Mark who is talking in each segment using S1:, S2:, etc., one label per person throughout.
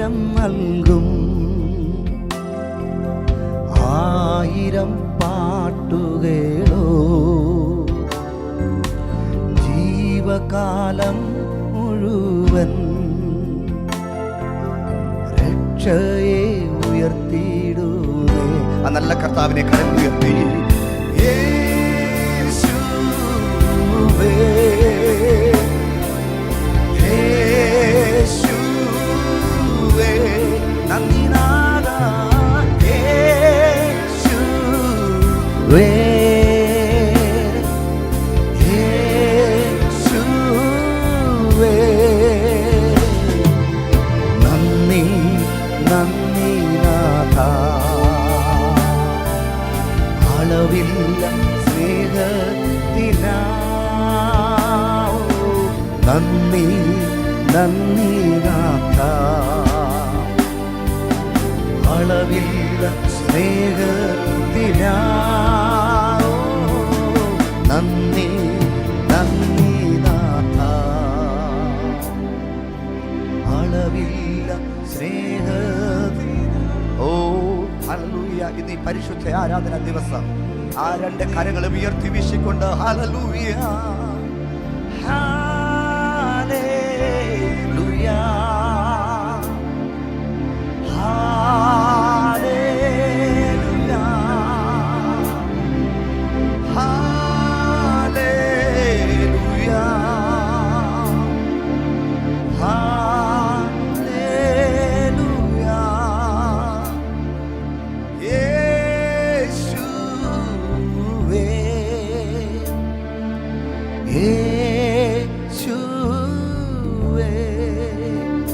S1: ഉത്തരം നൽകും. 1000 പാട്ടുകളോ ജീവകാലം മുഴുവൻ രക്ഷയെ ഉയർത്തിയിടുവേ. ആ നല്ല കർത്താവിനെ കരം ഉയർത്തി യേശുവേ, യേശുവേ നന്ദി നാഥ, യേശുവേ, യേശുവേ നന്ദി നന്ദി നാഥ. അളവില്ല സ്നേഹത്തിനാ നന്ദി നന്ദി നാഥ. അളവില്ല സ്നേഹത്തിനാ നന്ദി നന്ദി നാഥ. അളവില്ല സ്നേഹത്തിനാ. ഓ ഹല്ലേലൂയ. ഇന്ന് ഈ പരിശുദ്ധ ആരാധന ദിവസം ആ 2 കരങ്ങളും ഉയർത്തി വീശിക്കൊണ്ട് ഹല്ലേലൂയ ഹല്ലേലൂയ ഹല്ലേലൂയ ഹല്ലേലൂയ ഹല്ലേലൂയ യേശുവേ, യേശുവേ.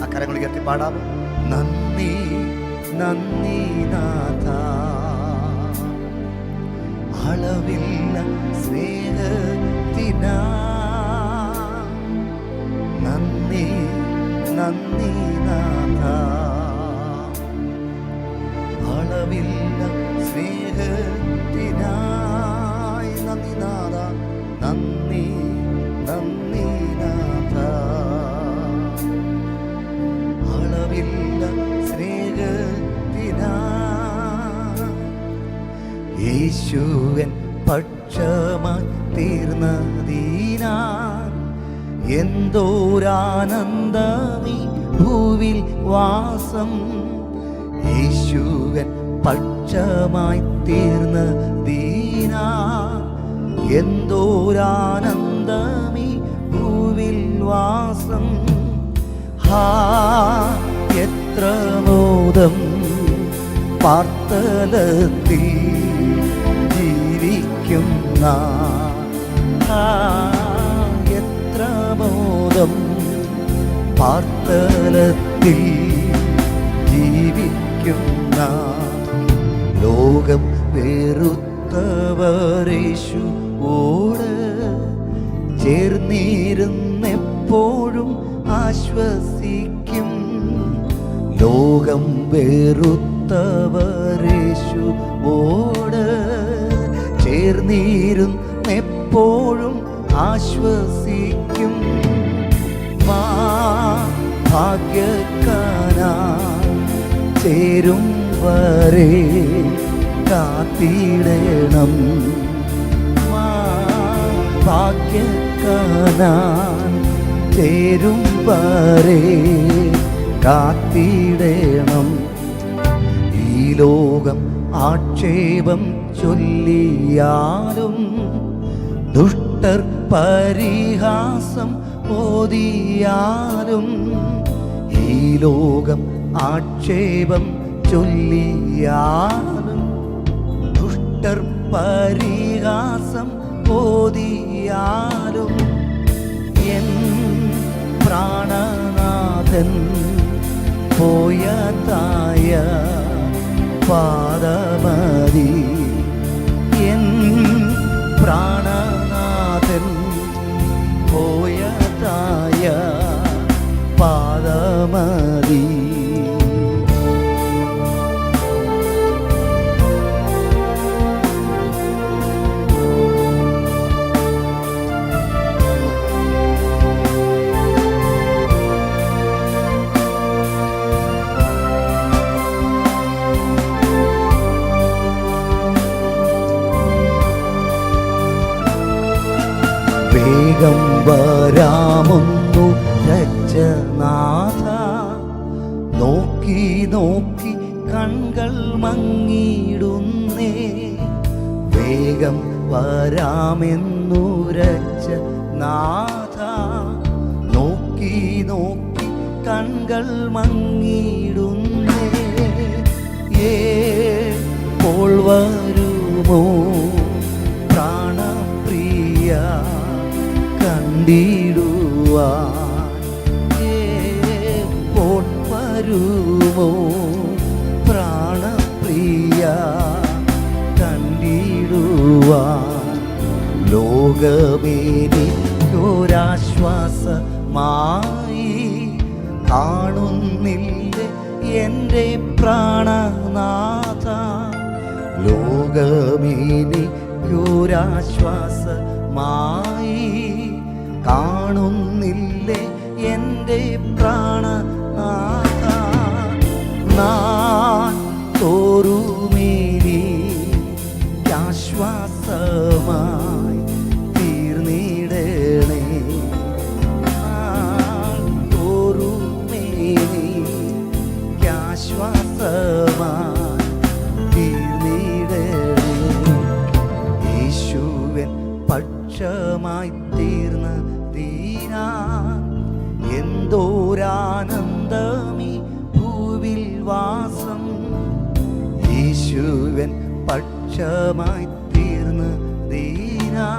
S1: ആ കരങ്ങൾ ഉയർത്തി പാടാമോ? നന്ദി നന്ദി നാഥ. അളവില്ല സ്നേഹത്തിനാ നന്ദി നന്ദി നാഥ. അളവില്ല സ്നേഹത്തിനായി നന്ദി നാഥ, നന്ദി നന്ദി നാഥ. അളവില്ല സ്നേഹത്തിനാ യേശുവൻ പക്ഷമായി തീർന്നതിനാൽ എന്തോരാനന്ദമീ ഭൂവിൽ വാസം. യേശുവൻ പക്ഷമായി തീർന്നതിനാൽ എന്തോരാനന്ദമീ ഭൂവിൽ വാസം. എത്ര മോദം പാർത്തലത്തിൽ ജീവിക്കുന്ന. എത്ര മോദം പാർത്തലത്തിൽ ജീവിക്കുന്ന. ലോകം വെറുത്തവരേശുവോട് ചേർന്നിരുന്നെപ്പോഴും ആശ്വസിക്കും. ലോകം വെറുത്തവരേശുവോട് ചേർന്നിരുന്നെപ്പോഴും ആശ്വസിക്കും. ഭാഗ്യക്കാനാ ചേരും വരെ കാത്തിടണം. ഭാഗ്യക്കാനാൻ ചേരും വരെ കാത്തിടണം. ഈ ലോകം ആക്ഷേപം ചൊല്ലിയാലും ദുഷ്ടർ പരിഹാസം ഓതിയാലും. ഈ ലോകം ആക്ഷേപം ചൊല്ലിയാലും ദുഷ്ടർ പരിഹാസം ഓതിയാലും. എൻ പ്രാണനാഥൻ പോയതായ പാദമതി. എൻ പ്രാണനാഥൻ പോയതായ പാദമതി. വരാമൊന്നു രജനാഥ. നോക്കി നോക്കി കൺകൾ മങ്ങിയിടുന്നേ, വേഗം വരാമെന്നു രജനാഥ. നോക്കി നോക്കി കൺകൾ മങ്ങിയിടുന്നേ, എപ്പോൾ വരുമോ പ്രാണപ്രിയ കണ്ടിടുവാൻ? എപ്പോൾ വരുമോ പ്രാണപ്രിയ കണ്ടിടുവാൻ? ലോകമേനിക്കൊരാശ്വാസമായി കാണുന്നില്ലേ എൻ്റെ പ്രാണനാഥ? ലോകമേനിക്കൊരാശ്വാസമായി കാണുന്നില്ലേ എൻ്റെ പ്രാണനാഥ? നാൻ തോറുമേനി ആശ്വാസമായി തീർന്നിടണേ, ആശ്വാസമായി തീർന്നിടണേ. യേശുവൻ പക്ഷമായി തീർന്ന തീരാ എന്തോരാനന്ദമീ ഭൂവിൽ വാസം. യേശുവൻ പക്ഷമായി തീർന്ന തീരാ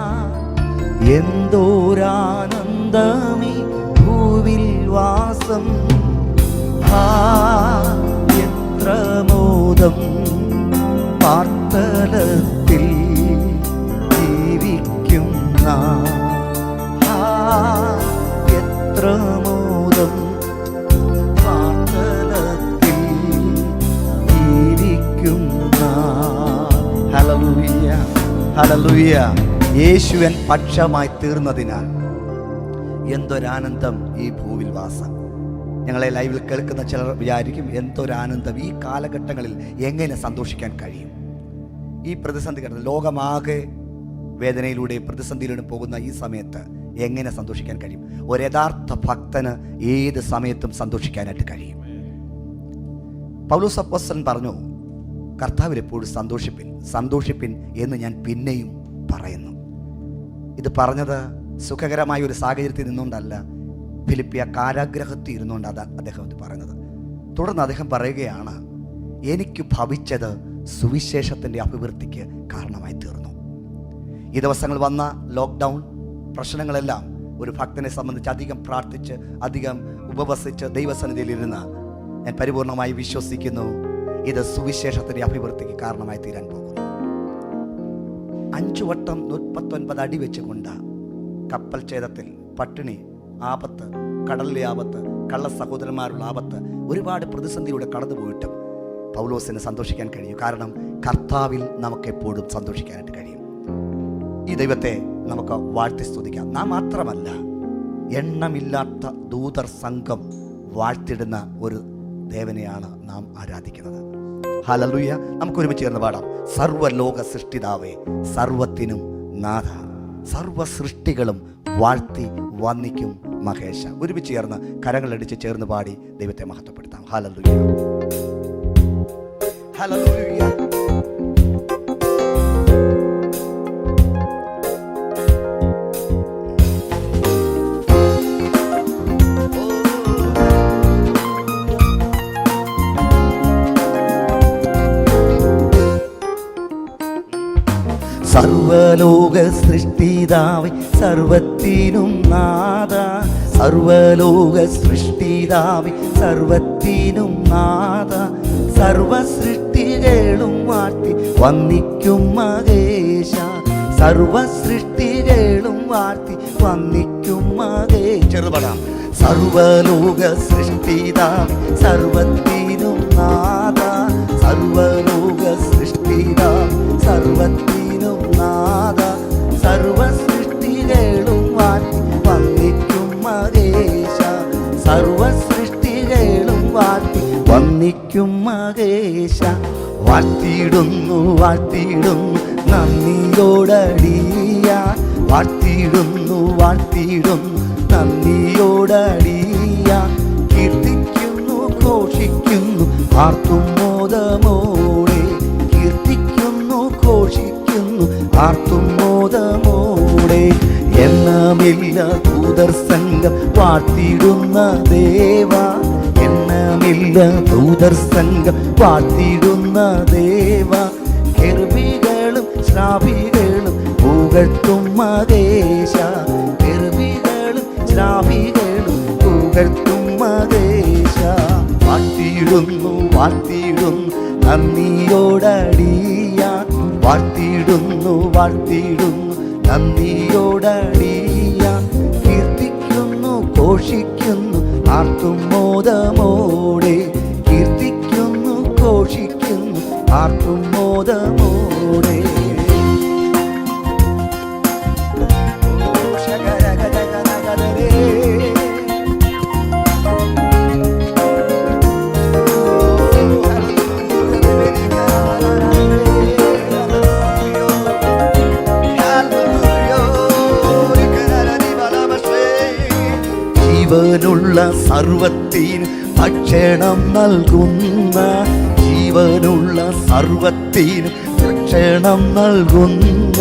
S1: എന്തോരാനന്ദമീ ഭൂവിൽ വാസം. എത്ര മോദം പാർത്തലത്തിൽ ജീവിക്കുന്ന, എത്ര മോദം പാർത്തലത്തിൽ ജീവിക്കുന്ന. Hallelujah, hallelujah. യേശുവൻ പക്ഷമായി തീർന്നതിനാൽ എന്തൊരാനന്ദം ഈ ഭൂവിൽ വാസം. ഞങ്ങളെ ലൈവിൽ കേൾക്കുന്ന ചിലർ വിചാരിക്കും, എന്തൊരാനന്ദം, ഈ കാലഘട്ടങ്ങളിൽ എങ്ങനെ സന്തോഷിക്കാൻ കഴിയും? ഈ പ്രതിസന്ധി ഘട്ടത്തിൽ ലോകമാകെ വേദനയിലൂടെ പ്രതിസന്ധിയിലൂടെ പോകുന്ന ഈ സമയത്ത് എങ്ങനെ സന്തോഷിക്കാൻ കഴിയും? ഒരു യഥാർത്ഥ ഭക്തന് ഏത് സമയത്തും സന്തോഷിക്കാനായിട്ട് കഴിയും. പൗലോസ് അപ്പോസ്തലൻ പറഞ്ഞു, കർത്താവിൽ എപ്പോഴും സന്തോഷിപ്പിൻ, സന്തോഷിപ്പിൻ എന്ന് ഞാൻ പിന്നെയും പറയുന്നു. ഇത് പറഞ്ഞത് സുഖകരമായ ഒരു സാഹചര്യത്തിൽ നിന്നുകൊണ്ടല്ല, ഫിലിപ്പിയ കാരാഗ്രഹത്തിൽ ഇരുന്നുകൊണ്ട് അദ്ദേഹം ഇത് പറയുന്നത്. തുടർന്ന് അദ്ദേഹം പറയുകയാണ്, എനിക്ക് ഭവിച്ചത് സുവിശേഷത്തിൻ്റെ അഭിവൃദ്ധിക്ക് കാരണമായി തീർന്നു. ഈ ദിവസങ്ങൾ വന്ന ലോക്ക്ഡൗൺ പ്രശ്നങ്ങളെല്ലാം ഒരു ഭക്തനെ സംബന്ധിച്ച് അധികം പ്രാർത്ഥിച്ച് അധികം ഉപവസിച്ച് ദൈവസന്നിധിയിലിരുന്ന് ഞാൻ പരിപൂർണമായി വിശ്വസിക്കുന്നു, ഇത് സുവിശേഷത്തിൻ്റെ അഭിവൃദ്ധിക്ക് കാരണമായി തീരാൻ പോകുന്നു. 5 വട്ടം 39 അടി വെച്ചുകൊണ്ട് കപ്പൽ ഛേദത്തിൽ, പട്ടിണി, ആപത്ത്, കടലിലെ ആപത്ത്, കള്ള സഹോദരന്മാരുള്ള ആപത്ത്, ഒരുപാട് പ്രതിസന്ധിയിലൂടെ കടന്നുപോയിട്ടും പൗലോസിന് സന്തോഷിക്കാൻ കഴിയും. കാരണം കർത്താവിൽ നമുക്ക് എപ്പോഴും സന്തോഷിക്കാനായിട്ട് കഴിയും. ഈ ദൈവത്തെ നമുക്ക് വാഴ്ത്തി സ്തുതിക്കാം. നാം മാത്രമല്ല, എണ്ണമില്ലാത്ത ദൂതർ സംഘം വാഴ്ത്തിടുന്ന ഒരു ദേവനെയാണ് നാം ആരാധിക്കുന്നത്. ഹല്ലേലൂയ. നമുക്ക് ഒരുമിച്ച് ചേർന്ന് പാടാം. സർവ്വലോക സൃഷ്ടിതാവേ, സർവത്തിനും നാഥ, സർവ്വ സൃഷ്ടികളും വാഴ്ത്തി വന്ദിക്കും മഹേശ. ഒരുമിച്ച് ചേർന്ന് കരങ്ങളടിച്ച് ചേർന്ന് പാടി ദൈവത്തെ മഹത്വപ്പെടുത്താം. Hallelujah, hallelujah. സർവലോക സൃഷ്ടിതാവേ, സർവത്തിനും നാഥ, സർവലോക സൃഷ്ടിതാവേ, സർവത്തിനും നാഥ, സർവ സൃഷ്ടികളും വാഴ്ത്തി വന്ദിക്കും മഹേശ, സർവ സൃഷ്ടികളും വാഴ്ത്തി വന്ദിക്കും മഹേശ. ചെറുപടാം. സർവലോക സൃഷ്ടിതാവേ, സർവത്തിനും നാഥ, സർവലോക സൃഷ്ടിതാവേ, സർവത്തിനും നാഥ, സർവ സൃഷ്ടികളും വാഴ്ത്തി വന്ദിക്കും മഹേശ, സർവ സൃഷ്ടികളും വാഴ്ത്തി വന്ദിക്കും മഹേശ. വാഴ്ത്തിയിടുന്നു വാഴ്ത്തിയിടുന്നു നന്ദിയോടടിയ, വാഴ്ത്തിയിടുന്നു വാഴ്ത്തിയിടുന്നു നന്ദിയോടടിയാൻ കീർത്തിക്കുന്നു ഘോഷിക്കുന്നു ആർത്തും മോദമോടെ കീർത്തിക്കുന്നു ഘോഷിക്കുന്നു ആർത്തും മോദമോടെ എണ്ണമില്ല ദൂതർ സംഘം വാഴ്ത്തിയിടുന്ന ദേവ എണ്ണമില്ല ദൂതർ സംഘം വാഴ്ത്തിയിടുന്ന ദേവ കെർബികളും ശ്രാപികളും പുകഴ്ത്തും മഹേശ കെർബികളും ശ്രാപികളും പുകഴ്ത്തും മഹേശ വാഴ്ത്തിയിടുന്നു വാഴ്ത്തിയിടുന്നു നന്ദിയോടടിയാൻ വാഴ്ത്തിയിടുന്നു വാഴ്ത്തിയിടുന്നു നന്ദിയോടടിയാൻ കീർത്തിക്കുന്നു ഘോഷിക്കുന്നു ആർത്തും മോദമോടെ കീർത്തിക്കുന്നു ഘോഷിക്കുന്നു ആർത്തും മോദമോടെ ജീവനുള്ള സർവത്തിന് ഭക്ഷണം നൽകുന്ന ജീവനുള്ള സർവത്തിന് ഭക്ഷണം നൽകുന്ന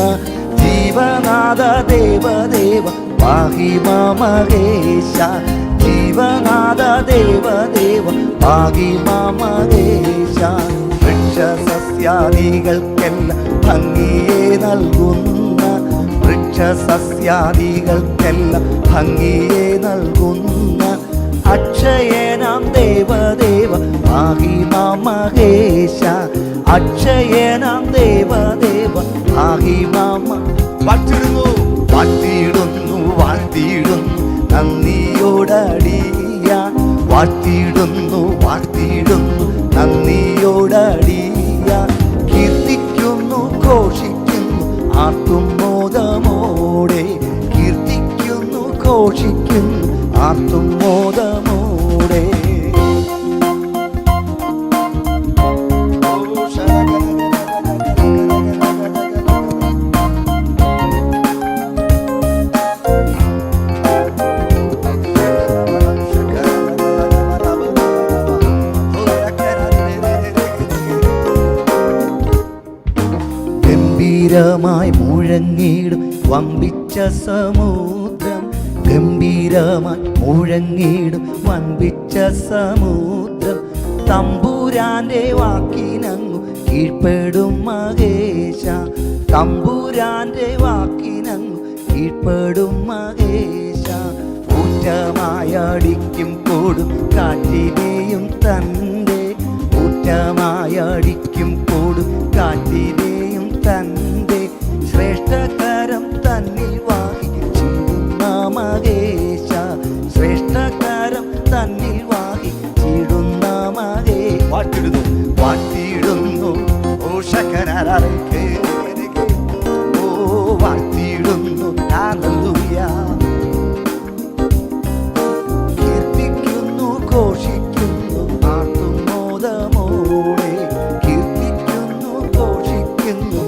S1: ജീവനാഥ ദേവദേവ പാഹിമ മഹേശ ജീവനാഥ ദേവദേവ പാഹിമ മഹേശ വൃക്ഷസസ്യാദികൾക്കെല്ലാം ഭംഗിയെ നൽകുന്ന വൃക്ഷസസ്യാദികൾക്കെല്ലാം ഭംഗിയെ നൽകുന്ന അക്ഷയനാം ദേവദേവ പാഹിമ മഹേശ അക്ഷയനാം ദേവദേവ പാഹിമ വാഴ്ത്തിയിടുന്നു വാഴ്ത്തിയിടുന്നു വാഴ്ത്തിയിടുന്നു നന്ദിയോടടിയാൻ വാഴ്ത്തിയിടുന്നു വാഴ്ത്തിയിടുന്നു നന്ദിയോടടിയാൻ കീർത്തിക്കുന്നു ഘോഷിക്കുന്നു ആർത്തും മോദമോടെ കീർത്തിക്കുന്നു ഘോഷിക്കുന്നു ആർത്തും മോദമോടെ ഗംഭീരമായി മുഴങ്ങിടും വമ്പിച്ച സമുദ്രം ഗംഭീരമായി മുഴങ്ങിടും വമ്പിച്ച സമുദ്രം തമ്പുരാന്റെ വാക്കിനങ്ങു കീഴ്പ്പെടും മഹേശ തമ്പുരാന്റെ വാക്കിനങ്ങു കീഴ്പ്പെടും മഹേശ ഊറ്റമായടിക്കും കൊടും കാറ്റിനെയും തൻ്റെ ഊറ്റമായടിക്കും കൊടും കാറ്റിനെയും തൻ്റെ ശ്രേഷ്ഠകരം തന്നിൽ വാഹിച്ചിടുന്ന മഹേശ ശ്രേഷ്ഠകരം തന്നിൽ വാഹിച്ചിടുന്ന മഹേ വാഴ്ത്തിടുന്നു വാഴ്ത്തിയിടുന്നു ഓ ശകരരേ ഓ വാഴ്ത്തിയിടുന്നു ഹല്ലേലൂയ കീർത്തിക്കുന്നു ഘോഷിക്കുന്നു ആർത്തും മോദമോടെ കീർത്തിക്കുന്നു ഘോഷിക്കുന്നു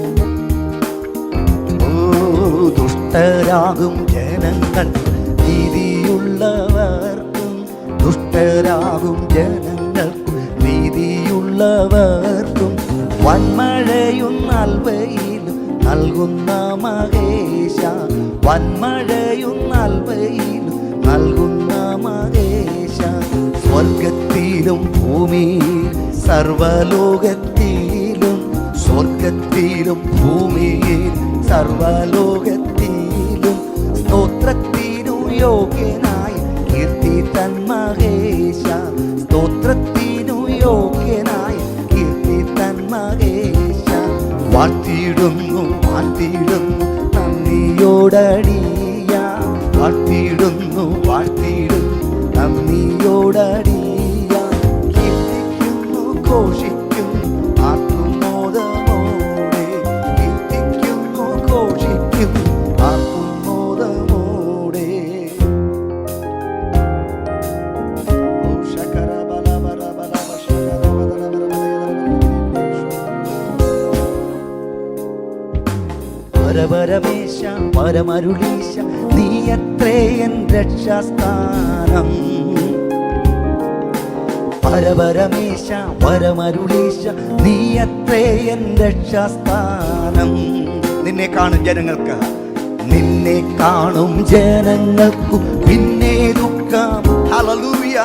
S1: ദുഷ്ടരാകും ജനങ്ങൾ നീതിയുള്ളവർക്കും ദുഷ്ടരാകും ജനങ്ങൾക്കും നീതിയുള്ളവർക്കും വന്മഴയും നൽവയിലും നൽകുന്ന മഹേശ വന്മഴയും നൽവയിലും നൽകുന്ന മഹേശ സ്വർഗത്തിലും ഭൂമിയിൽ സർവലോകത്തിലും സ്വർഗത്തിലും ഭൂമിയിൽ സർവലോകത്തിലും സ്തോത്രത്തിനു യോഗ്യനായ കീർത്തി തൻ മഹേശ സ്തോത്രത്തിനു യോഗ്യനായ കീർത്തി തൻ മഹേശ വാഴ്ത്തിയിടുന്നു വാഴ്ത്തിയിടുന്നു നന്ദിയോടടിയാൻ വാഴ്ത്തിയിടുന്നു വാഴ്ത്തിയിടുന്നു നന്ദിയോടടിയാൻ കീർത്തിക്കുന്നു ഘോഷിക്കുന്നു ആർത്തും മോദമോടെ കീർത്തിക്കുന്നു ഘോഷിക്കുന്നു ആർത്തും മോദമോടെ പരപരമേശ പരമരുളീശ നീയത്രേ എൻ രക്ഷാസ്ഥാനം. പരപരമേശ പരമരുളീശ നീയത്രേ എൻ രക്ഷാസ്ഥാനം. നിന്നെ കാണും ജനങ്ങൾക്ക്, നിന്നെ കാണും ജനങ്ങൾക്കു പിന്നെ ദുഃഖം. ഹല്ലേലൂയ.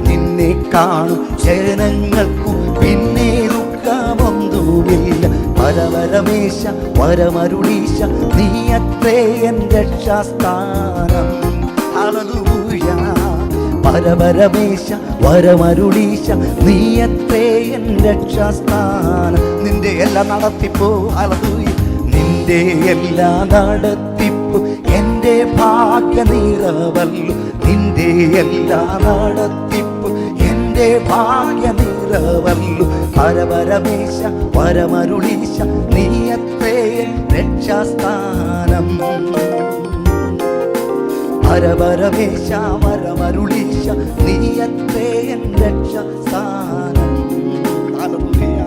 S1: നിന്നെ കാണും ജനങ്ങൾക്കു പിന്നെ ദുഃഖമൊന്നുമില്ല. പരപരമേശ പരമരുളീശ നീയത്രേ എൻ രക്ഷാസ്ഥാനം. ഹല്ലേലൂയ. പരപരമേശ പരമരുളീശ നീയത്രേ എൻ രക്ഷാസ്ഥാനം. നിന്റെ എല്ലാ നടത്തിപ്പോ ഹല്ലേലൂയ, നിന്റെ എല്ലാ നടത്തിപ്പു എൻ്റെ ഭാഗ്യ നിറവല്ലു. നിന്റെ എല്ലാ നടത്തിപ്പു എൻ്റെ ഭാഗ്യ നിറവല്ലു. പരപരമേശ പരമരുളീശ നീയത്രേ എൻ രക്ഷാസ്ഥാനം. പരപരമേശ പരമരുളീശ നീയത്രേ എൻ രക്ഷാസ്ഥാനം. ഹല്ലേലൂയ.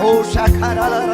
S1: ഓ ശഖരലര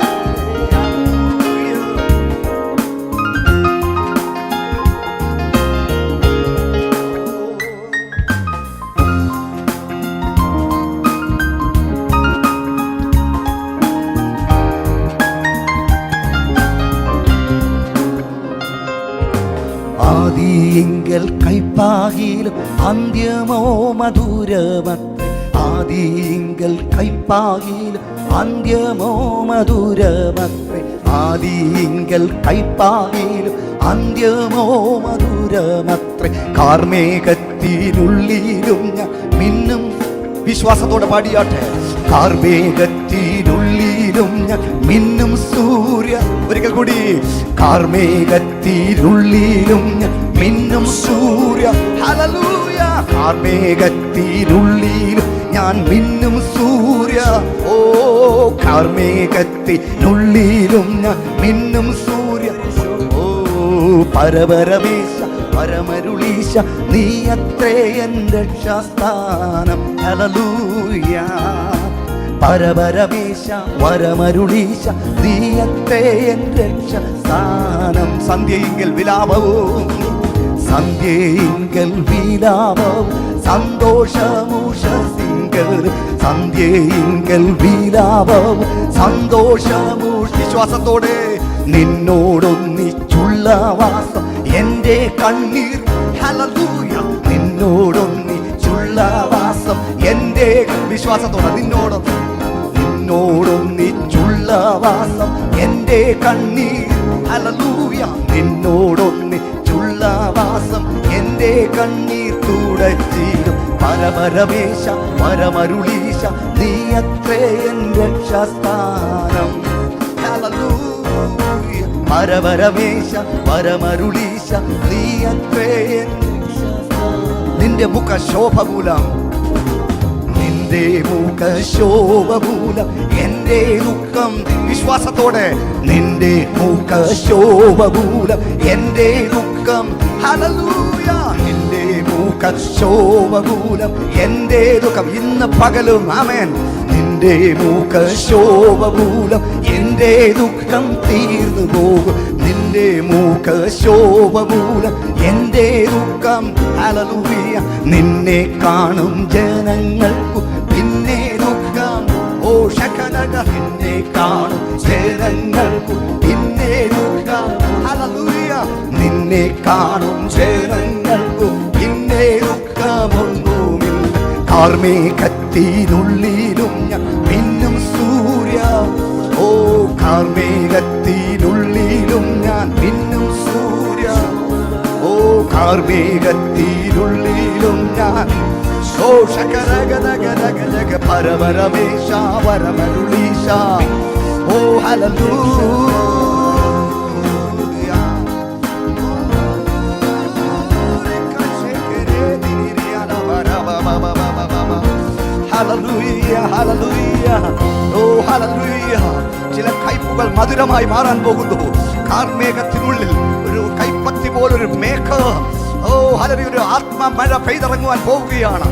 S1: ആദിയെങ്കൽ കൈപ്പാകിലും അന്ത്യമോ മധുരമത്രേ. ആദിയെങ്കൽ കൈപ്പാകിലും അന്ത്യമോ മധുരമത്രേ. ആദിയെങ്കൽ കൈപ്പാകിലും അന്ത്യമോ മധുരമത്രേ. കാർമേഘത്തിനുള്ളിലും ഞാൻ മിന്നും. വിശ്വാസത്തോടെ പാടിയാട്ടെ. കാർമേഘത്തിനുള്ളിലും ഞാൻ മിന്നും സൂര്യ. ഒരിക്കൽ കൂടി. കാർമേഘത്തിനുള്ളിലും ഞാൻ മിന്നും സൂര്യ. ഹല്ലേലൂയ. കാർമേഘത്തിനുള്ളിലും ഞാൻ മിന്നും സൂര്യ. ഓ കാർമേഘത്തിനുള്ളിലും ഞാൻ മിന്നും സൂര്യ. ഓ പരപരമേശ പരമരുളീശ നീയത്രേ എൻ രക്ഷാസ്ഥാനം. ഹല്ലേലൂയ. പരപരമേശ പരമരുളീശ നീയത്രേ എൻ രക്ഷാസ്ഥാനം. സന്ധ്യയിങ്കൽ വിലാപവും സന്ധ്യയിങ്കൽ വിലാപവും സന്തോഷമുഷസിങ്കൽ. സന്ധ്യയിങ്കൽ വിലാപവും സന്തോഷമുഷ. വിശ്വാസത്തോടെ നിന്നോടൊന്നിച്ചുള്ള വാസം എൻ്റെ കണ്ണീർ. ഹല്ലേലൂയ. നിന്നോടൊന്നിച്ചുള്ള വാസം എൻ്റെ വിശ്വാസത്തോടെ നിന്നോടൊന്നിച്ചുള്ള വാസം എൻ്റെ കണ്ണീർ. ഹല്ലേലൂയ. നിന്നോടൊന്നിച്ചുള്ള വാസം എൻ്റെ കണ്ണീർ തുടച്ചിടും. പരപരമേശ പരമരുളീശ നീയത്രേ എൻ രക്ഷാസ്ഥാനം. ഹല്ലേലൂയ. പരപരമേശ പരമരുളീശ നീയത്രേ എൻ രക്ഷാസ്ഥാനം. നിന്റെ മുഖശോഭ മൂലം, നിന്റെ മുഖശോഭ മൂലം എൻ്റെ ദുഃഖം. വിശ്വാസത്തോടെ. നിന്റെ മുഖശോഭ മൂലം എൻ്റെ ദുഃഖം. ഹല്ലേലൂയ. നിന്റെ മുഖശോഭ മൂലം എൻ്റെ ദുഃഖം. ഇന്ന് പകലും ആമേൻ. നിന്റെ മുഖശോഭ മൂലം എൻ്റെ ദുഃഖം തീർന്നു പോകും. നിന്റെ മുഖശോഭ മൂലം എൻ്റെ ദുഃഖം. ഹല്ലേലൂയ. നിന്നെ കാണും ജനങ്ങൾക്കു പിന്നെ ദുഃഖം. ഓ ശഖനക. നിന്നെ കാണും ജനങ്ങൾക്കു പിന്നെ ദുഃഖം. ഹല്ലേലൂയ. നിന്നെ കാണും ജനങ്ങൾക്കു പിന്നെ ദുഃഖമൊന്നുമില്ല. കാർമേഘത്തിനുള്ളിലും ഞാൻ മിന്നും സൂര്യ. ഓ കാർമേഘത്തിനുള്ളിലും ഞാൻ മിന്നും സൂര്യ. ഓ കാർമേഘത്തിനുള്ളിലും ഞാൻ. ഓ ശകരഗദഗദഗദഗ പരപരമേശ പരമരുളീശ. ഓ ഹല്ലേലൂയ. ഹല്ലേലൂയ. ഹല്ലേലൂയ. ഓ ഹല്ലേലൂയ. ചില കയ്പുകൾ മധുരമായി മാറാൻ പോകുന്നു. കാർമേഘത്തിനുള്ളിൽ ഒരു കൈപ്പത്തി പോലൊരു മേഘം. ഓ ഓ ഹല്ലേലൂയ, ഒരു ആത്മമഴ പെയ്തിറങ്ങുവാൻ പോവുകയാണ്.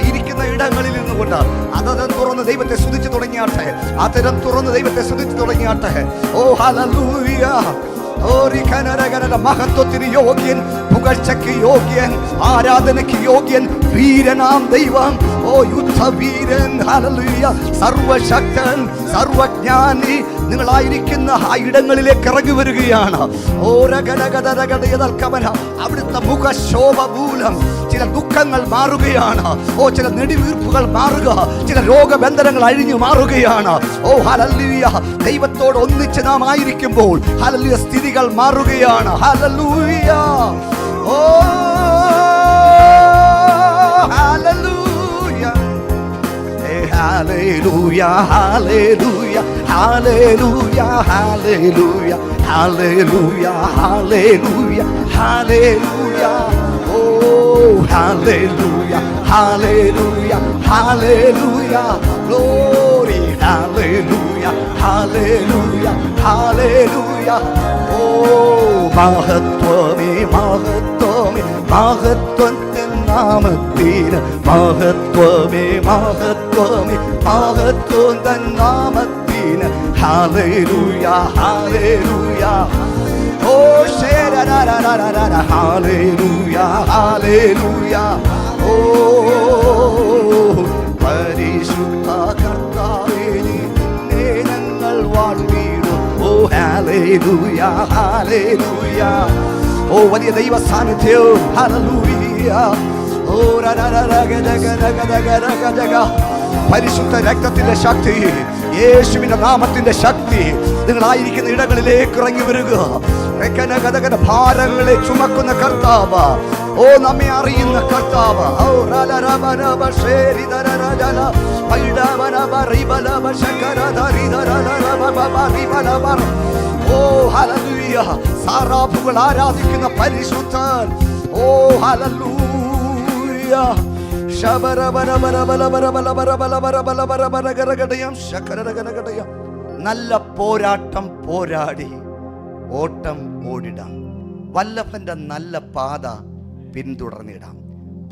S1: ഇരിക്കുന്ന ഇടങ്ങളിൽ നിന്നുകൊണ്ട് അതരം തുറന്ന് ദൈവത്തെ സ്തുതിച്ചു തുടങ്ങിയാട്ടെ. അതരം തുറന്ന് ദൈവത്തെ സ്തുതിച്ചു തുടങ്ങിയാട്ടെ. ഓ ഹല്ലേലൂയ. മഹത്വത്തിന് യോഗ്യൻ, പുകഴ്ചയ്ക്ക് യോഗ്യൻ, ആരാധനയ്ക്ക് യോഗ്യൻ, വീരനാം ദൈവം. ഓ യുദ്ധവീരൻ, ഹല്ലേലൂയ, സർവശക്തൻ, സർവജ്ഞാനി നിങ്ങളായിരിക്കുന്ന ആ ഇടങ്ങളിലേക്ക് ഇറങ്ങി വരികയാണ്. അവിടുത്തെ മുഖശോഭ മൂലം ചില ദുഃഖങ്ങൾ മാറുകയാണ്. ഓ ചില നെടുവീർപ്പുകൾ മാറുക, ചില രോഗബന്ധനങ്ങൾ അഴിഞ്ഞു മാറുകയാണ്. ഓ ഹല്ലേലൂയ, ദൈവത്തോട് ഒന്നിച്ച് നാം ആയിരിക്കുമ്പോൾ ഹല്ലേലൂയ സ്ഥിതികൾ മാറുകയാണ്. ഹല്ലേലൂയ. ഓ ഹല്ലേലൂയ, ഹല്ലേലൂയ, ഹല്ലേലൂയ, ഹല്ലേലൂയ, ഹല്ലേലൂയ, ഹല്ലേലൂയ, ഹല്ലേലൂയ, ഹല്ലേലൂയ. ഓ hallelujah, hallelujah, hallelujah, glory, hallelujah, hallelujah, hallelujah. Oh mahatvame, mahatvame, mahatvattin naamathine, mahatvame, mahatvame, mahatvattin naamathine, hallelujah, hallelujah. Oh shera-ra-ra-ra-ra-ra, hallelujah, hallelujah. Oh പരിശുദ്ധ കർത്താവേ, നിന്നെ ഞങ്ങൾ വാഴ്ത്തിയിടും. Oh hallelujah, hallelujah. Oh വലിയ ദൈവ സാന്നിധ്യം, hallelujah. Oh ra-ra-ra-ra-ga-ga-ga-ga-ga-ga-ga. പരിശുദ്ധ രക്തത്തിന്റെ ശക്തി, യേശുവിന്റെ നാമത്തിന്റെ ശക്തി നിങ്ങളായിരിക്കുന്ന ഇടങ്ങളിലേക്ക് ഇറങ്ങി വരിക. ഭാരങ്ങളെ ചുമക്കുന്ന കർത്താവ്, ഓ നമ്മെ അറിയുന്ന കർത്താവ്. ഓ ഹല്ലേലൂയ, സാറാഫുകൾ ആരാധിക്കുന്ന പരിശുദ്ധൻ. ഓ ഹല്ലേലൂയ. നല്ല പോരാട്ടം പോരാടി ഓട്ടം ഓടിടാം, വല്ലഭന്റെ നല്ല പാത പിന്തുടർന്നിടാം.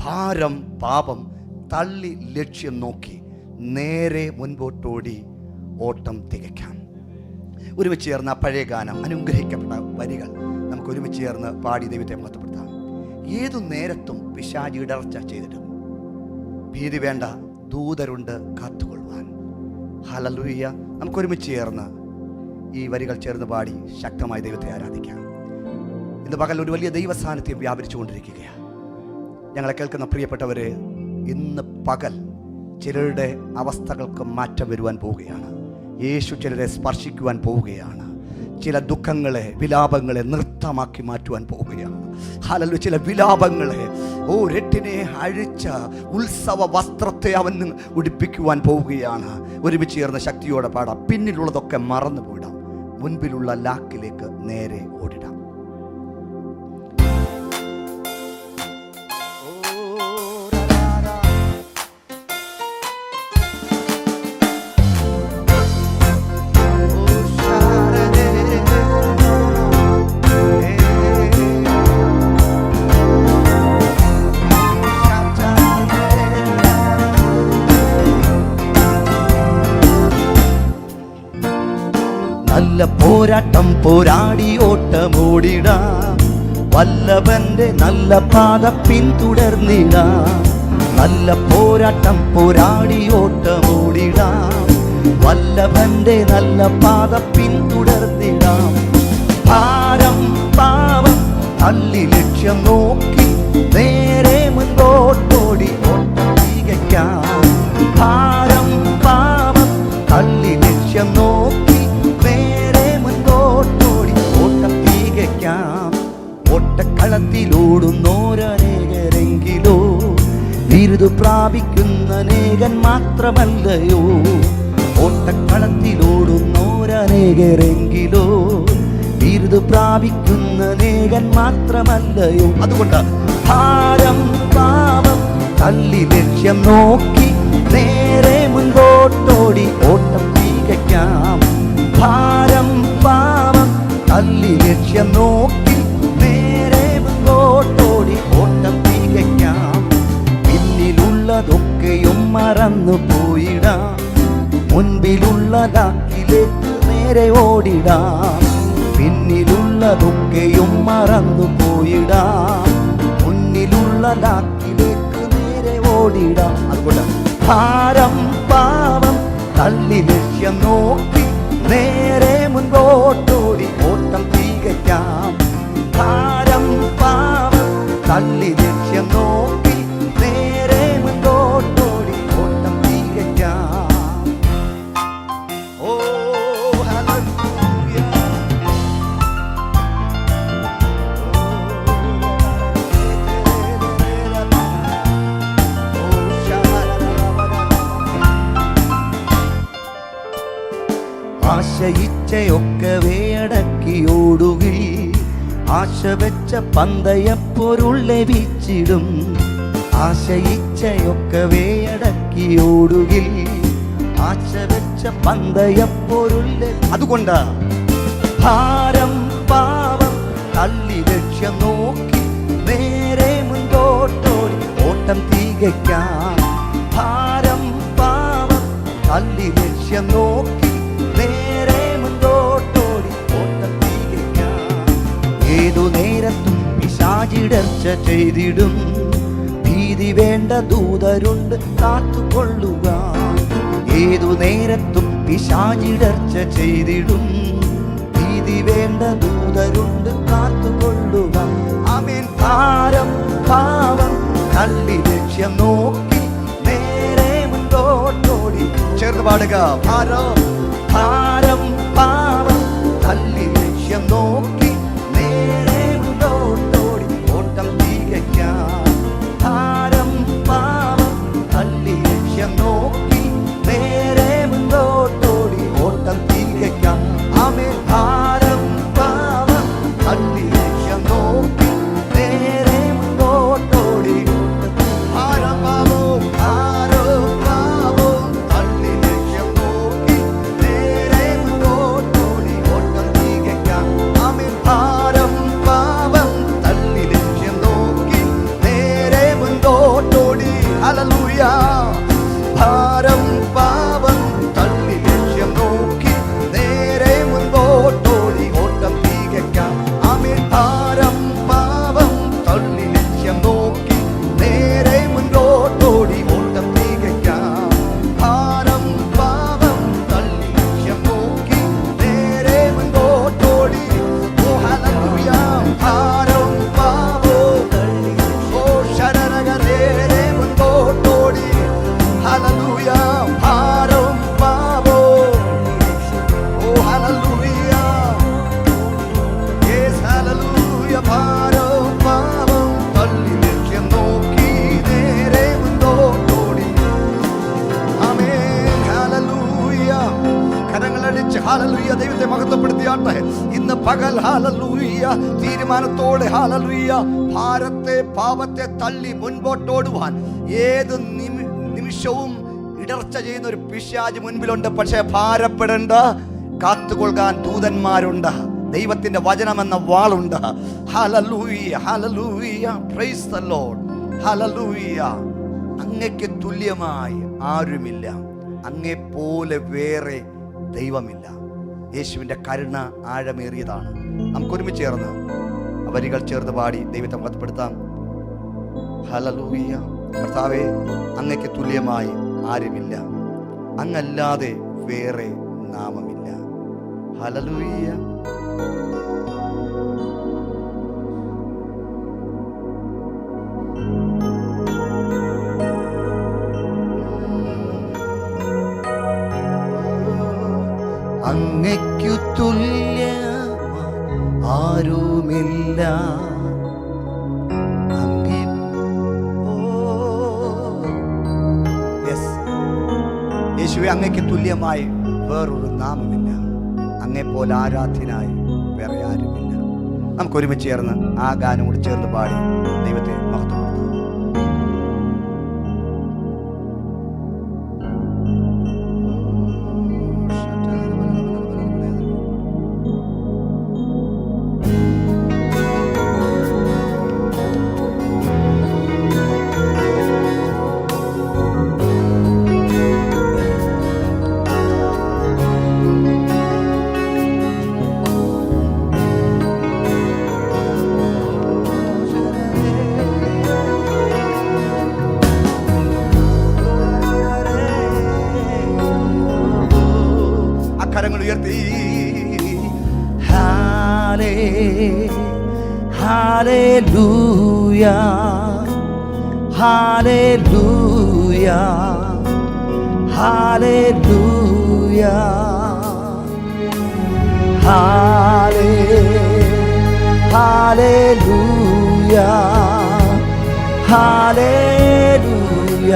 S1: ഭാരം പാപം തള്ളി ലക്ഷ്യം നോക്കി നേരെ മുൻപോട്ടോടി ഓട്ടം തികയ്ക്കാം. ഒരുമിച്ച് ചേർന്ന് പഴയ ഗാനം, അനുഗ്രഹിക്കപ്പെട്ട വരികൾ നമുക്ക് ഒരുമിച്ച് ചേർന്ന് പാടി ദൈവത്തെ മഹത്വപ്പെടുത്താം. ഏതു നേരത്തും പിശാചി ഇടർച്ച ചെയ്തിടും, ഭീതി വേണ്ട, ദൂതരുണ്ട് കാത്തുകൊള്ളുവാൻ. ഹല്ലേലൂയ. നമുക്കൊരുമിച്ച് ചേർന്ന് ഈ വരികൾ ചേർന്ന് പാടി ശക്തമായി ദൈവത്തെ ആരാധിക്കാം. ഇന്ന് പകൽ ഒരു വലിയ ദൈവ സാന്നിധ്യം വ്യാപരിച്ചു കൊണ്ടിരിക്കുകയാണ്. ഞങ്ങളെ കേൾക്കുന്ന പ്രിയപ്പെട്ടവരെ, ഇന്ന് പകൽ ചിലരുടെ അവസ്ഥകൾക്ക് മാറ്റം വരുവാൻ പോവുകയാണ്. യേശു ചിലരെ സ്പർശിക്കുവാൻ പോവുകയാണ്. ചില ദുഃഖങ്ങളെ, വിലാപങ്ങളെ നൃത്തമാക്കി മാറ്റുവാൻ പോവുകയാണ്. ഹല്ലേലൂയ. ചില വിലാപങ്ങളെ, ഓ രട്ടിനെ അഴിച്ച ഉത്സവ വസ്ത്രത്തെ അവൻ ഉടുപ്പിക്കുവാൻ പോവുകയാണ്. ഒരുമിച്ച് ചേർന്ന ശക്തിയോടെ പാടാം. പിന്നിലുള്ളതൊക്കെ മറന്നു പോയിടാം, മുൻപിലുള്ള ലാക്കിലേക്ക് നേരെ ഓടിടാം. നല്ല പോരാട്ടം പോരാടി ഓട്ടമോടിടാം, വല്ലഭന്റെ നല്ല പാത പിന്തുടർന്നിടാം. നല്ല പോരാട്ടം പോരാടി ഓട്ടമോടിടാം, വല്ലഭന്റെ നല്ല പാത പിന്തുടർന്നിടാം. ഭാരം പാപം തള്ളി ലക്ഷ്യം നോക്കി നേരെ മുൻപോട്ടോടി ഓട്ടം തികയ്ക്കാം. ഭാരം പാപം തള്ളി ലക്ഷ്യം നോക്കി ഓട്ടക്കളത്തിലോടുന്നോരനേകരെങ്കിലോ ബിരുദു പ്രാപിക്കുന്ന അനേകൻ മാത്രമല്ലയോ. ഓട്ടക്കളത്തിലോടുന്നോരനേകരെങ്കിലോ ബിരുദു പ്രാപിക്കുന്ന അനേകൻ മാത്രമല്ലയോ. അതുകൊണ്ട് ഭാരം പാപം തള്ളി ലക്ഷ്യം നോക്കി നേരെ മുൻപോട്ടോടി ഓട്ടം തികയ്ക്കാം. ഭാരം പാപം തള്ളി ലക്ഷ്യം നോക്കി നേരെ മുൻപോട്ട് മറന്നു പോയിടാം. മുൻപിലുള്ള ലാക്കിലേക്ക് നേരെ ഓടിടാം. പിന്നിലുള്ളതൊക്കെയും മറന്നു പോയിടാം. മുന്നിലുള്ള ലാക്കിലേക്ക് നേരെ ഓടിടാം. അതുകൊണ്ട് ഭാരം പാവം തള്ളി ലക്ഷ്യം നോക്കി നേരെ മുൻപോട്ടോടി ഓട്ടം തികയ്ക്കാം. ഭാരം പാവം തള്ളി ലക്ഷ്യം നോക്കി നേരെ മുൻപോട്ടോടി ഓട്ടം തികയ്ക്കാം. ഓ ഹല്ലേലൂയ. ആശയിച്ചയൊക്കെ അടക്കിയോടുകിൽ ആശ വെച്ച പന്തയപ്പൊരുൾ ലഭിച്ചിടും. ആശയിച്ചയൊക്കെ അടക്കിയോടുകിൽ ആശ വെച്ച പന്തയപ്പൊരുൾ. അതുകൊണ്ട് ഭാരം പാവം തള്ളി ലക്ഷ്യം നോക്കി നേരെ മുൻപോട്ടോടി ഓട്ടം തികയ്ക്കാം. ഭാരം പാവം തള്ളി ലക്ഷ്യം നോക്കി നേരെ മുൻപോട്ടോടി ഓട്ടം തികയ്ക്കാം. ഏതു നേരത്തും പിശാചിടർച്ച ചെയ്തിടും. ഭീതി വേണ്ട ദൂതരുണ്ട് കാത്തുകൊള്ളുക. ഏതു നേരത്തും പിശാചിടർച്ച ചെയ്തിടും. ഭീതി വേണ്ട ദൂതരുണ്ട് കാത്തുകൊള്ളുക. ആമേൻ. ഭാരം പാവം തള്ളി ലക്ഷ്യം നോക്കി നേരെ മുൻപോട്ടോടി. ചേർന്ന് പാടുക. ഭാരം പാവം തള്ളി ലക്ഷ്യം നോക്കി നേരെ മുൻപോട്ടോടി ഓട്ടം തികയ്ക്കാം. ഭാരം പാവം തള്ളി ലക്ഷ്യം നോക്കി നേരെ മുൻപോട്ടോടി ഓട്ടം തികയ്ക്കാം. ആമേൻ. ഭാരം പാവം തള്ളി ലക്ഷ്യം നോക്കി നേരെ മുൻപോട്ടോടി. ഭാരം പാവം ഭാരം പാവം തള്ളി ലക്ഷ്യം നോക്കി നേരെ മുൻപോട്ടോടി ഓട്ടം തികയ്ക്കാം. ആമേൻ. ഭാരം പാവം തള്ളി ലക്ഷ്യം നോക്കി നേരെ മുൻപോട്ടോടി. ഹല്ലേലൂയ. ഭാരം പാവം തള്ളി ലക്ഷ്യം നോക്കി നേരെ മുൻപോട്ടോടി ഓട്ടം തികയ്ക്കാം. ആമേൻ. ഭാരം പാവം തള്ളി ലക്ഷ്യം നോക്കി നേരെ മുൻപോട്ടോടി ഓട്ടം തികയ്ക്കാം. ഭാരം പാവം തള്ളി ലക്ഷ്യം നോക്കി നേരെ മുൻപോട്ടോടി. ഓ ഹല്ലേലൂയ. ഭാരം പാവം തള്ളി ഓ ശരണകരേരെ മുൻപോട്ടോടി. ഹല്ലേലൂയ. ഭാരം പാവം ഓ ഹല്ലേലൂയ. Yes hallelujah. ഭാരം പാവം തള്ളി ലക്ഷ്യം നോക്കി നേരെ മുൻപോട്ടോടി. ആമേൻ. ഹല്ലേലൂയ. കരങ്ങളടിച്ച് ഹല്ലേലൂയ ദൈവത്തെ മഹത്വപ്പെടുത്തിയാട്ടെ. ഇന്ന് പകൽ ഹല്ലേലൂയ തീരുമാനത്തോടെ ഹല്ലേലൂയ ഭാരത്തെ പാപത്തെ തള്ളി മുൻപോട്ടോടുവാൻ ഏത് നിമിഷവും ഇടർച്ച ചെയ്യുന്ന ഒരു പിശാച് മുൻപിലുണ്ട്. പക്ഷേ ഭാരപ്പെടേണ്ട. കാത്തുകൊള്ളുവാൻ ദൂതന്മാരുണ്ട്. ദൈവത്തിന്റെ വചനമെന്ന വാളുണ്ട്. ഹല്ലേലൂയ. ഹല്ലേലൂയ. Praise the Lord. ഹല്ലേലൂയ. അങ്ങയ്ക്ക് തുല്യമായി ആരുമില്ല. അങ്ങെപ്പോലെ വേറെ ദൈവമില്ല. യേശുവിൻ്റെ കരുണ ആഴമേറിയതാണ്. നമുക്കൊരുമിച്ച് ചേർന്ന് വരികൾ ചേർന്ന് പാടി ദൈവത്തെ മഹത്വപ്പെടുത്താം. ഹല്ലേലൂയ. കർത്താവേ, അങ്ങയ്ക്ക് തുല്യമായി ആരുമില്ല. അങ്ങല്ലാതെ വേറെ നാമമില്ല. ഹല്ലേലൂയ. അങ്ങയ്ക്കു തുല്യ ആരുമില്ല. യേശുവേ, അങ്ങയ്ക്ക് തുല്യമായി വേറൊരു നാമമില്ല. അങ്ങെപ്പോലെ ആരാധ്യനായി വേറെ ആരുമില്ല. നമുക്കൊരുമിച്ച് ചേർന്ന് ആ ഗാനം കൂടി ചേർന്ന് പാടി ദൈവത്തെ മഹത്വപ്പെടുത്താം. ഉയർത്തി. ഹല്ലേലൂയ, ഹല്ലേലൂയ, ഹല്ലേലൂയ, ഹല്ലേലൂയ, ഹല്ലേലൂയ,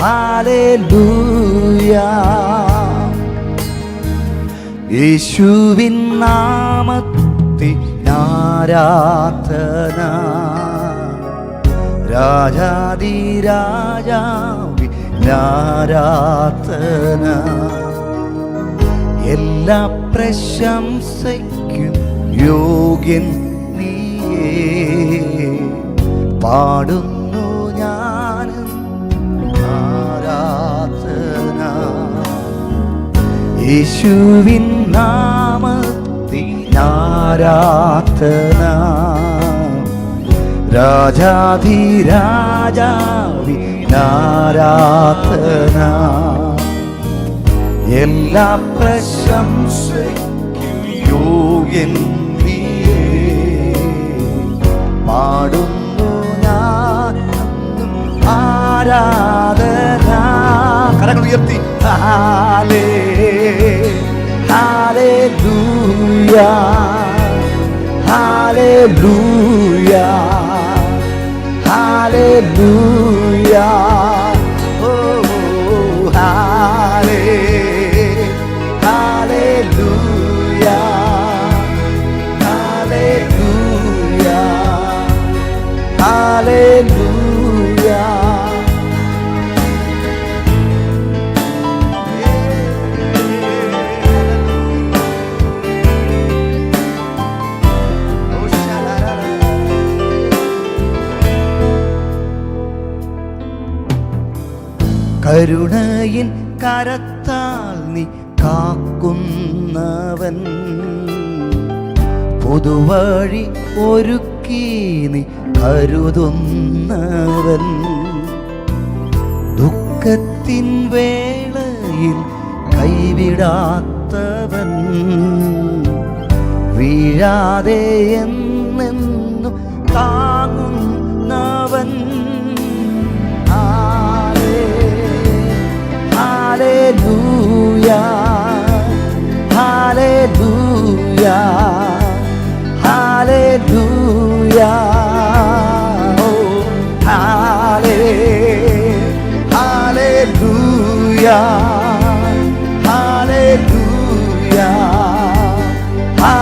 S1: ഹല്ലേലൂയ. യേശുവിൻ നാമത്തിൽ ആരാധന, രാജാധിരാജാവിൻ ആരാധന. എല്ലാ പ്രശംസയ്ക്കും യോഗ്യൻ നീയേ, പാടുന്നു ഞാനും ആരാധന. യേശുവിൻ നാമത്തിൽ ആരാധന, രാജാധിരാജാവിൻ ആരാധന. എല്ലാ പ്രശംസയ്ക്കും യോഗ്യൻ നീയേ, പാടുന്നു ഞാൻ ആരാധന. കരങ്ങൾ ഉയർത്തി. ഹല്ലേലൂയ, ഹല്ലേലൂയ, ഹല്ലേലൂയ. ഓ ഹല്ലേലൂയ, ഹല്ലേലൂയ, ഹല്ലേലൂയ. കരുണയിൻ കരത്താൽ നീ കാക്കുന്നവൻ, പൊതുവഴി ഒരുക്കി നീ കരുതുന്നവൻ. ദുഃഖത്തിൻ വേളയിൽ കൈവിടാത്തവൻ, വീഴാതെ എന്നെന്നും താങ്ങുന്നവൻ. Hallelujah, hallelujah, hallelujah, oh, hallelujah, hallelujah,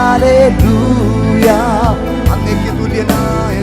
S1: hallelujah. അങ്ങേക്ക് തുല്യനായ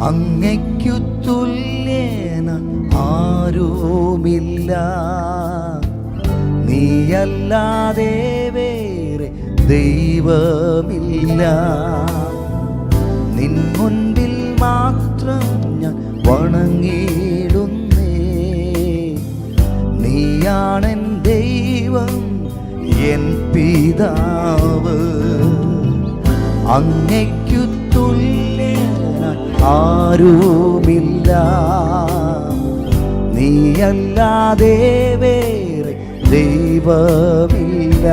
S1: അങ്ങയ്ക്കു തുല്യന ആരുമില്ല, നീയല്ലാതെ വേറെ ദൈവമില്ല. നിൻ മുൻപിൽ മാത്രം ഞാൻ വണങ്ങിടുന്നേ, നീയാണെൻ ദൈവം എൻ പിതാവ്. അങ്ങയ്ക്കു തുല്യന ആരുമില്ല, നീയല്ലാതെ വേറെ ദൈവമില്ല.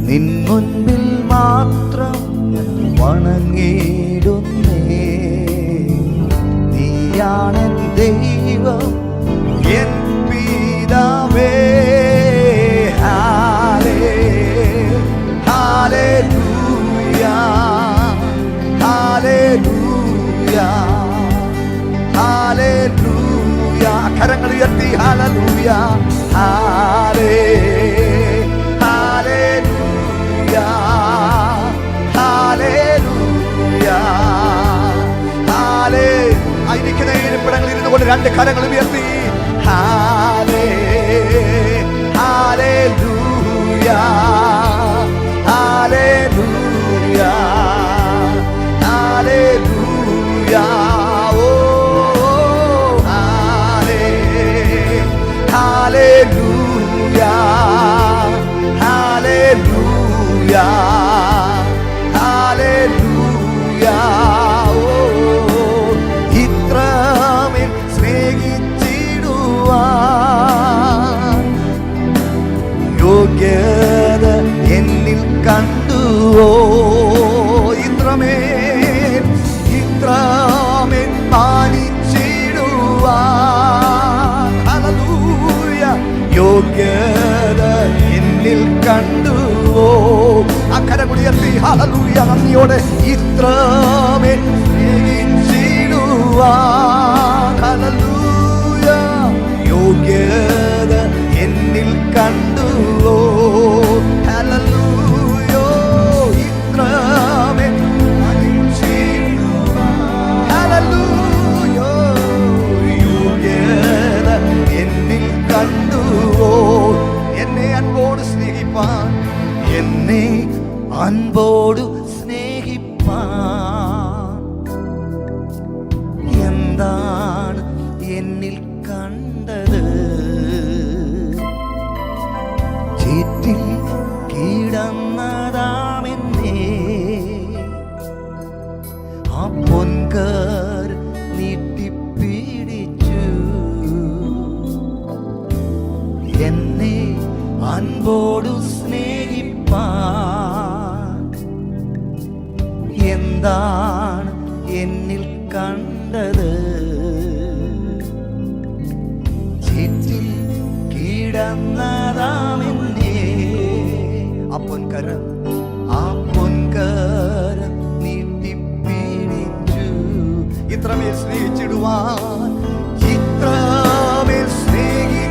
S1: നിൻ മുൻപിൽ മാത്രം വണങ്ങിടുന്നേ, നീയാണെൻ ദൈവം എൻ പിതാവേ. Hallelujah, hallelujah, hallelujah. കരങ്ങൾ ഉയർത്തി. Hallelujah, hallelujah, hallelujah. ചേർന്നുകൊണ്ട് രണ്ട് കരങ്ങൾ ഉയർത്തി ഹാലേ ഹല്ലേലൂയ ഹല്ലേലൂയ ഹല്ലേലൂയ ഓ ഹല്ലേലൂയ ഹല്ലേലൂയ ഹല്ലേലൂയ ഓ ഇത്രമേൽ സ്നേഹിച്ചിടുവാൻ യോഗ്യത എന്നിൽ കണ്ടുവോ ഇത്രമേൽ മാനിച്ചിടുവാൻ ഹല്ലേലൂയ യോഗ്യത എന്നിൽ കണ്ടുവോ അക്കരമുയർത്തി ഹല്ലേലൂയ നന്ദിയോടെ ഇത്രമേൽ സ്നേഹിച്ചിടുവാൻ ഹല്ലേലൂയ യോഗ്യത എന്നിൽ കണ്ടുവോ ഹല്ലേലൂയ ഇത്രമേൽ മാനിച്ചിടുവാൻ ഹല്ലേലൂയ യോഗ്യത എന്നിൽ കണ്ടുവോ എന്നെ അൻപോട് സ്നേഹിപ്പാൻ എന്നെ അൻപോട് സ്നേഹിപ്പാൻ എന്താണ് എന്നിൽ കണ്ടത് ചീറ്റിൽ കിടന്നതാമെന്നേ ആ പൊൻകർ നീട്ടിപ്പിടിച്ചു എന്നെ അൻപോടു സ്നേഹിപ്പാൻ എന്താണ് എന്നിൽ കണ്ടത് ചീറ്റിൽ കിടന്നതാമെന്നേ ആ പൊൻകര നീട്ടിപ്പിടിച്ചു ഇത്രമേൽ സ്നേഹിച്ചിടുവാൻ ഇത്രമേൽ സ്നേഹിച്ചിടുവാൻ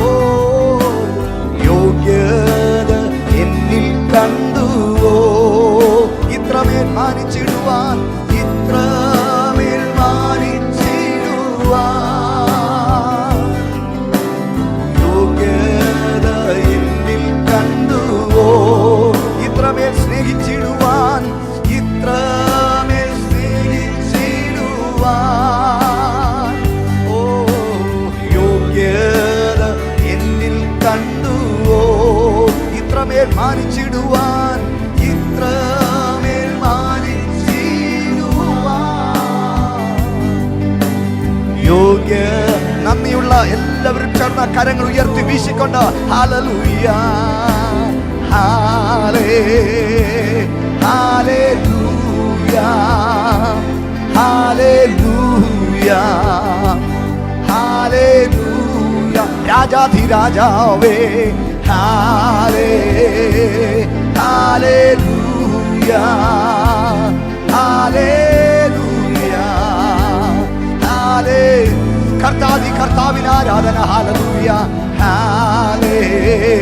S1: ഓ യോഗ്യത എന്നിൽ കണ്ടുവോ ഇത്രമേൽ മാനിച്ചിടുവാൻ ഇത്രമേൽ മാനിച്ചിടുവാൻ യോഗ്യത എന്നിൽ കണ്ടുവോ ഇത്രമേൽ സ്നേഹിച്ചിടുവാൻ ഇത്രമേൽ സ്നേഹിച്ചിടുവാൻ ഓ യോഗ്യത എന്നിൽ കണ്ടുവോ ഇത്രമേൽ മാനിച്ചിടുവാൻ ഇത്രമേൽ മാനിച്ചിടുവാൻ യോഗ്യ നന്ദിയുള്ള എല്ലാവരും ചേർന്ന കരങ്ങൾ ഉയർത്തി വീശിക്കൊണ്ട് ഹല്ലേലൂയ ഹല്ലേലൂയ ഹല്ലേലൂയ ഹല്ലേലൂയ രാജാധിരാജാവേ ഹല്ലേലൂയ ഹല്ലേലൂയ കർത്താവിന് ആരാധന ഹല്ലേലൂയ ഹല്ലേലൂയ